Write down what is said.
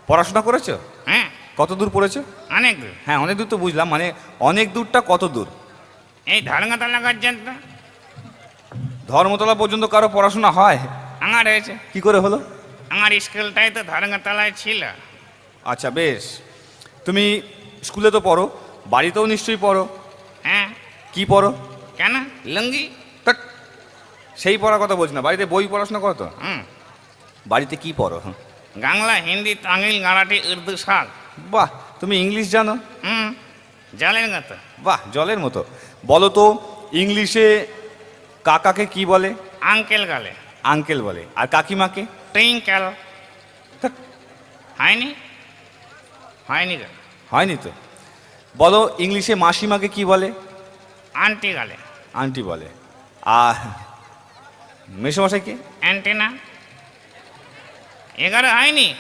পড়াশোনা করেছো? হ্যাঁ, কত দূর পড়েছো? অনেক দূর। হ্যাঁ, অনেক দূর তো বুঝলাম, মানে অনেক দূরটা কত দূর? এই ধর্মতলা পর্যন্ত ধর্মতলা পর্যন্ত কারো পড়াশোনা হয়? আমার হয়েছে। কি করে হলো? আমার স্কুলটাই তো ধর্মতলায় ছিল। আচ্ছা বেশ, তুমি স্কুলে তো পড়ো, বাড়িতেও নিশ্চয়ই পড়ো। হ্যাঁ। কি পড়ো? কেন? লুঙ্গি। তা সেই পড়ার কথা বলছি না, বাড়িতে বই পড়াশোনা করো তো? হুম। বাড়িতে কি পড়ো? বাংলা, হিন্দি, তামিল, মারাঠি, উর্দু সব। বাহ, তুমি ইংলিশ জানো? হুম, জলের মতো। বাহ, জলের মতো। বলো তো, ইংলিশে কাকাকে কি বলে? আঙ্কেল গলে। আঙ্কেল বলে। আর কাকিমাকে? টুইঙ্কেল। ধ্যাৎ, হয়নি? হয়নি গো। হয়নি তো। বলো, ইংলিশে মাসিমাকে কি বলে? আন্টি গলে। আন্টি বলে। আর মেসোমশাইকে? অ্যান্টেনা। 11 হয়নি?